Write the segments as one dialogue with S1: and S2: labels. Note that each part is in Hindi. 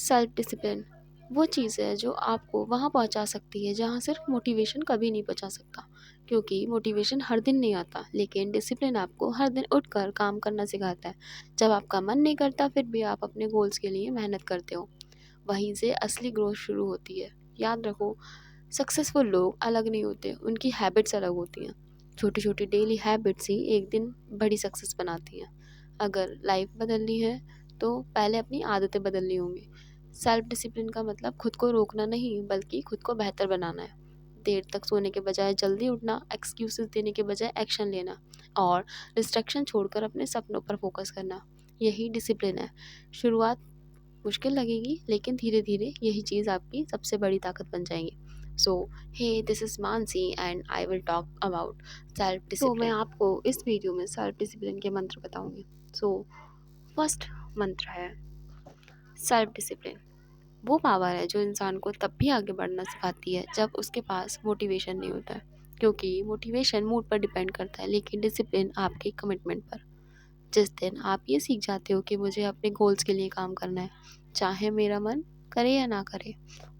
S1: सेल्फ डिसिप्लिन वो चीज़ है जो आपको वहाँ पहुँचा सकती है जहाँ सिर्फ मोटिवेशन कभी नहीं पहुँचा सकता, क्योंकि मोटिवेशन हर दिन नहीं आता, लेकिन डिसिप्लिन आपको हर दिन उठकर काम करना सिखाता है। जब आपका मन नहीं करता फिर भी आप अपने गोल्स के लिए मेहनत करते हो, वहीं से असली ग्रोथ शुरू होती है। याद रखो, सक्सेसफुल लोग अलग नहीं होते, उनकी हैबिट्स अलग होती हैं। छोटी छोटी डेली हैबिट्स ही एक दिन बड़ी सक्सेस बनाती हैं। अगर लाइफ बदलनी है तो पहले अपनी आदतें बदलनी होंगी। सेल्फ डिसिप्लिन का मतलब खुद को रोकना नहीं, बल्कि खुद को बेहतर बनाना है। देर तक सोने के बजाय जल्दी उठना, एक्सक्यूजेस देने के बजाय एक्शन लेना और डिस्ट्रैक्शन छोड़कर अपने सपनों पर फोकस करना, यही डिसिप्लिन है। शुरुआत मुश्किल लगेगी, लेकिन धीरे धीरे यही चीज़ आपकी सबसे बड़ी ताकत बन जाएगी। So hey, this is Mansi and I will talk about self discipline. तो मैं आपको इस वीडियो में सेल्फ डिसिप्लिन के मंत्र बताऊंगी। सो फर्स्ट मंत्र है सेल्फ डिसिप्लिन। वो पावर है जो इंसान को तब भी आगे बढ़ना सिखाती है जब उसके पास मोटिवेशन नहीं होता है, क्योंकि मोटिवेशन मूड पर डिपेंड करता है, लेकिन डिसिप्लिन आपके कमिटमेंट पर। जिस दिन आप ये सीख जाते हो कि मुझे अपने गोल्स के लिए काम करना है, चाहे मेरा मन करे या ना करे,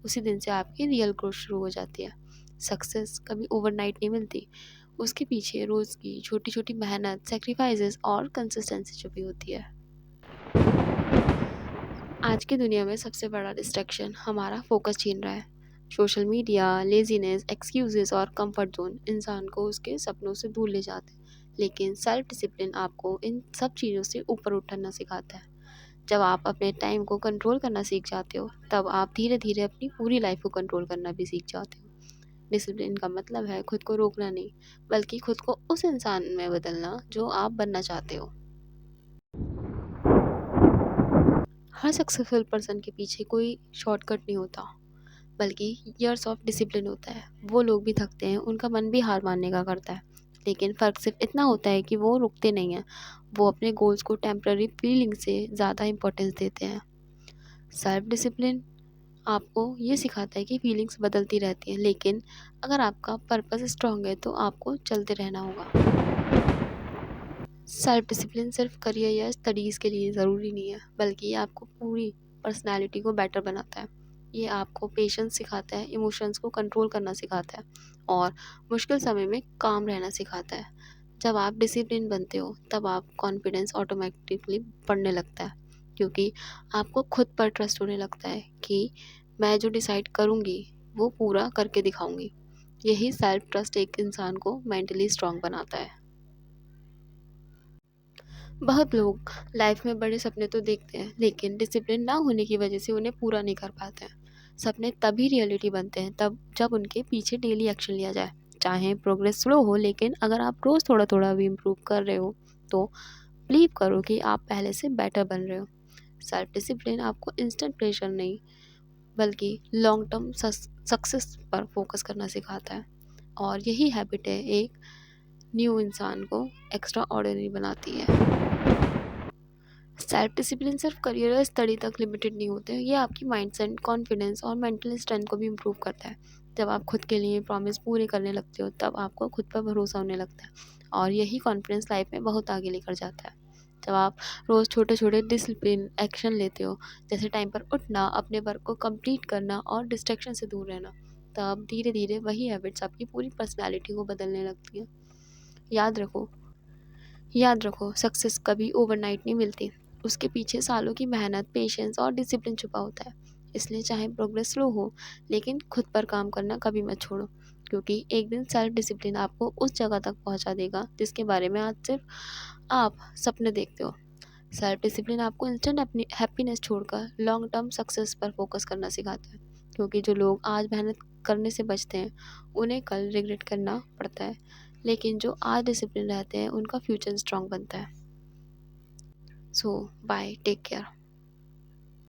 S1: उसी दिन से आपकी रियल ग्रोथ शुरू हो जाती है। सक्सेस कभी ओवरनाइट नहीं मिलती, उसके पीछे रोज़ की छोटी छोटी मेहनत, सेक्रीफाइसेस और कंसिस्टेंसी छुपी होती है। आज की दुनिया में सबसे बड़ा डिस्ट्रैक्शन हमारा फोकस छीन रहा है। सोशल मीडिया, लेजीनेस, एक्सक्यूजेस और कंफर्ट जोन इंसान को उसके सपनों से दूर ले जाते हैं, लेकिन सेल्फ डिसिप्लिन आपको इन सब चीज़ों से ऊपर उठना सिखाता है। जब आप अपने टाइम को कंट्रोल करना सीख जाते हो, तब आप धीरे धीरे अपनी पूरी लाइफ को कंट्रोल करना भी सीख जाते हो। डिसिप्लिन का मतलब है खुद को रोकना नहीं, बल्कि खुद को उस इंसान में बदलना जो आप बनना चाहते हो। हर सक्सेसफुल पर्सन के पीछे कोई शॉर्टकट नहीं होता, बल्कि ईयर्स ऑफ डिसिप्लिन होता है। वो लोग भी थकते हैं, उनका मन भी हार मानने का करता है, लेकिन फ़र्क सिर्फ इतना होता है कि वो रुकते नहीं हैं। वो अपने गोल्स को टेम्पररी फीलिंग से ज़्यादा इंपॉर्टेंस देते हैं। सेल्फ डिसिप्लिन आपको ये सिखाता है कि फीलिंग्स बदलती रहती हैं, लेकिन अगर आपका पर्पस स्ट्रांग है तो आपको चलते रहना होगा। सेल्फ डिसिप्लिन सिर्फ करियर या स्टडीज़ के लिए ज़रूरी नहीं है, बल्कि ये आपको पूरी पर्सनैलिटी को बेटर बनाता है। ये आपको पेशेंस सिखाता है, इमोशंस को कंट्रोल करना सिखाता है और मुश्किल समय में काम रहना सिखाता है। जब आप डिसिप्लिन बनते हो, तब आप कॉन्फिडेंस ऑटोमेटिकली बढ़ने लगता है, क्योंकि आपको खुद पर ट्रस्ट होने लगता है कि मैं जो डिसाइड करूँगी वो पूरा करके दिखाऊँगी। यही सेल्फ ट्रस्ट एक इंसान को मेंटली स्ट्रांग बनाता है। बहुत लोग लाइफ में बड़े सपने तो देखते हैं, लेकिन डिसिप्लिन ना होने की वजह से उन्हें पूरा नहीं कर पाते हैं। सपने तभी रियलिटी बनते हैं तब जब उनके पीछे डेली एक्शन लिया जाए। चाहे प्रोग्रेस स्लो हो, लेकिन अगर आप रोज़ थोड़ा थोड़ा भी इम्प्रूव कर रहे हो तो बिलीव करो कि आप पहले से बेटर बन रहे हो। सेल्फ डिसिप्लिन आपको इंस्टेंट प्रेशर नहीं, बल्कि लॉन्ग टर्म सक्सेस पर फोकस करना सिखाता है, और यही हैबिट है एक न्यू इंसान को एक्स्ट्रा ऑर्डिनरी बनाती है। सेल्फ डिसिप्लिन सिर्फ करियर या स्टडी तक लिमिटेड नहीं होते, ये आपकी माइंडसेट, कॉन्फिडेंस और मेंटल स्ट्रेंथ को भी इम्प्रूव करता है। जब आप खुद के लिए प्रॉमिस पूरे करने लगते हो, तब आपको खुद पर भरोसा होने लगता है, और यही कॉन्फिडेंस लाइफ में बहुत आगे लेकर जाता है। जब आप रोज़ छोटे छोटे डिसिप्लिन एक्शन लेते हो, जैसे टाइम पर उठना, अपने वर्क को कंप्लीट करना और डिस्ट्रैक्शन से दूर रहना, तब धीरे धीरे वही हैबिट्स आपकी पूरी पर्सनैलिटी को बदलने लगती हैं। याद रखो, याद रखो, सक्सेस कभी ओवरनाइट नहीं मिलती। उसके पीछे सालों की मेहनत, पेशेंस और डिसिप्लिन छुपा होता है। इसलिए चाहे प्रोग्रेस स्लो हो, लेकिन खुद पर काम करना कभी मत छोड़ो, क्योंकि एक दिन सेल्फ डिसिप्लिन आपको उस जगह तक पहुंचा देगा जिसके बारे में आज सिर्फ आप सपने देखते हो। सेल्फ डिसिप्लिन आपको इंस्टेंट अपनी हैप्पीनेस छोड़कर लॉन्ग टर्म सक्सेस पर फोकस करना सिखाता है, क्योंकि जो लोग आज मेहनत करने से बचते हैं उन्हें कल रिग्रेट करना पड़ता है, लेकिन जो आज डिसिप्लिन रहते हैं उनका फ्यूचर स्ट्रांग बनता है। सो बाय, टेक केयर।